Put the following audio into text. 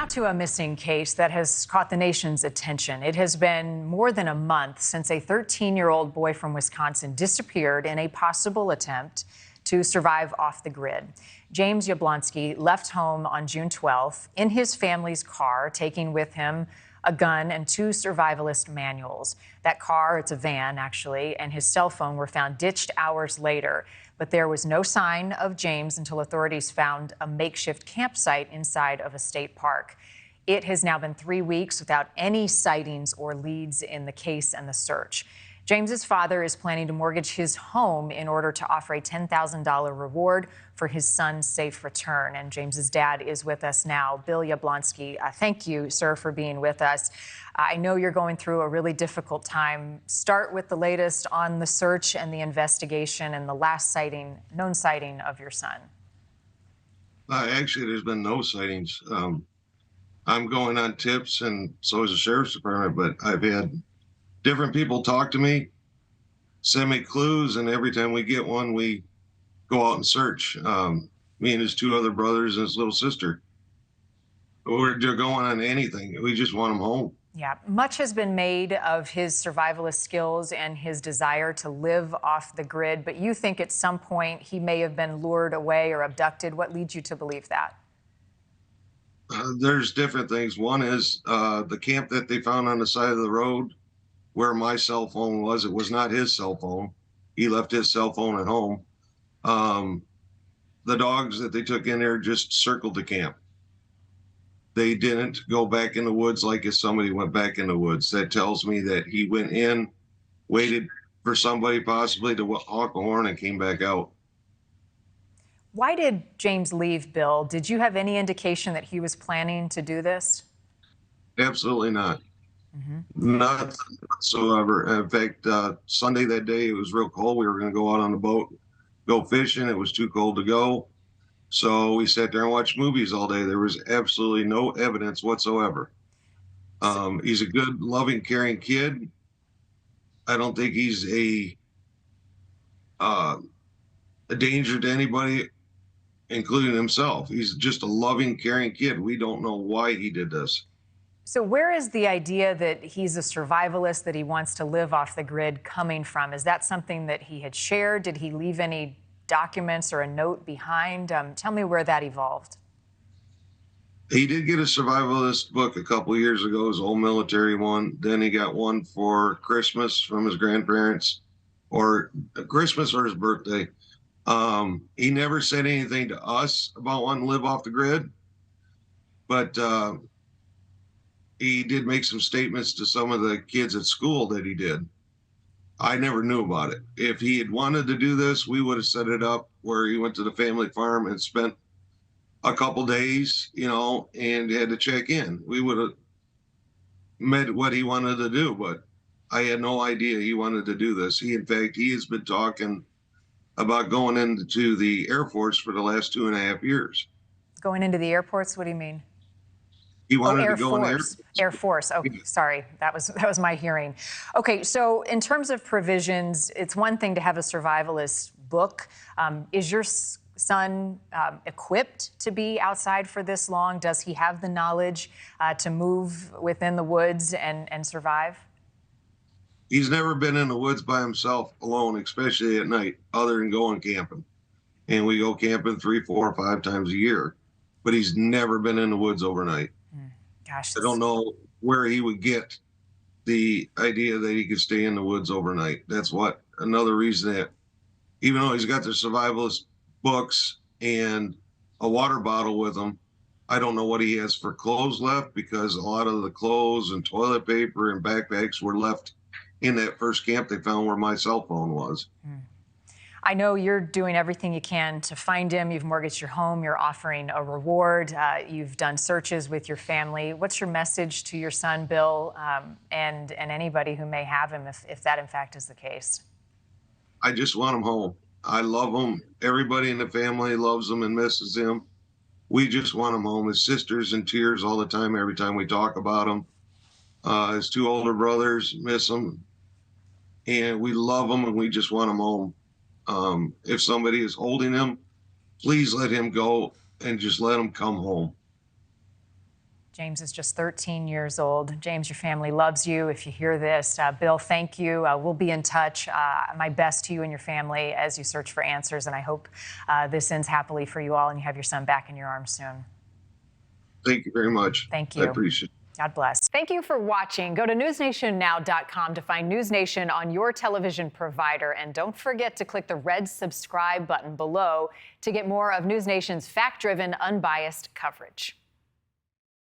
Now to a missing case that has caught the nation's attention. It has been more than a month since a 13-year-old boy from Wisconsin disappeared in a possible attempt to survive off the grid. James Yoblonski left home on June 12th in his family's car, taking with him a gun and 2 survivalist manuals. That car, it's a van actually, and his cell phone were found ditched hours later. But there was no sign of James until authorities found a makeshift campsite inside of a state park. It has now been 3 weeks without any sightings or leads in the case and the search. James's father is planning to mortgage his home in order to offer a $10,000 reward for his son's safe return. And James's dad is with us now, Bill Yoblonski. Thank you, sir, for being with us. I know you're going through a really difficult time. Start with the latest on the search and the investigation and the last known sighting of your son. Actually, there's been no sightings. I'm going on tips, and so is the sheriff's department, but I've had different people talk to me, send me clues, and every time we get one, we go out and search. Me and his 2 other brothers and his little sister. We're going on anything. We just want him home. Yeah, much has been made of his survivalist skills and his desire to live off the grid, but you think at some point he may have been lured away or abducted. What leads you to believe that? There's different things. One is the camp that they found on the side of the road where my cell phone was. It was not his cell phone. He left his cell phone at home. The dogs that they took in there just circled the camp. They didn't go back in the woods like if somebody went back in the woods. That tells me that he went in, waited for somebody possibly to honk a horn, and came back out. Why did James leave, Bill? Did you have any indication that he was planning to do this? Absolutely not. Nothing whatsoever. In fact, Sunday that day, it was real cold. We were going to go out on the boat, go fishing. It was too cold to go. So we sat there and watched movies all day. There was absolutely no evidence whatsoever. He's a good, loving, caring kid. I don't think he's a danger to anybody, including himself. He's just a loving, caring kid. We don't know why he did this. So where is the idea that he's a survivalist, that he wants to live off the grid coming from? Is that something that he had shared? Did he leave any documents or a note behind? Tell me where that evolved. He did get a survivalist book a couple of years ago, his old military one. Then he got one for Christmas from his grandparents, or Christmas or his birthday. He never said anything to us about wanting to live off the grid, but he did make some statements to some of the kids at school that he did. I never knew about it. If he had wanted to do this, we would have set it up where he went to the family farm and spent a couple days, and had to check in. We would have met what he wanted to do, but I had no idea he wanted to do this. In fact, he has been talking about going into the Air Force for the last 2.5 years. Going into the airports? What do you mean? He wanted to go in the Air Force. Air Force. Oh, sorry. That was my hearing. Okay, so in terms of provisions, it's one thing to have a survivalist book. Is your son equipped to be outside for this long? Does he have the knowledge to move within the woods and survive? He's never been in the woods by himself alone, especially at night, other than going camping. And we go camping 3, 4, or 5 times a year. But he's never been in the woods overnight. Gosh, I don't know where he would get the idea that he could stay in the woods overnight. That's another reason that, even though he's got the survivalist books and a water bottle with him, I don't know what he has for clothes left, because a lot of the clothes and toilet paper and backpacks were left in that first camp they found where my cell phone was. I know you're doing everything you can to find him. You've mortgaged your home. You're offering a reward. You've done searches with your family. What's your message to your son, Bill, and anybody who may have him, if that, in fact, is the case? I just want him home. I love him. Everybody in the family loves him and misses him. We just want him home. His sister's in tears all the time every time we talk about him. His 2 older brothers miss him. And we love him, and we just want him home. If somebody is holding him, please let him go and just let him come home. James is just 13 years old. James, your family loves you. If you hear this, Bill, thank you. We'll be in touch. My best to you and your family as you search for answers. And I hope this ends happily for you all and you have your son back in your arms soon. Thank you very much. Thank you. I appreciate it. God bless. Thank you for watching. Go to newsnationnow.com to find News Nation on your television provider. And don't forget to click the red subscribe button below to get more of News Nation's fact-driven, unbiased coverage.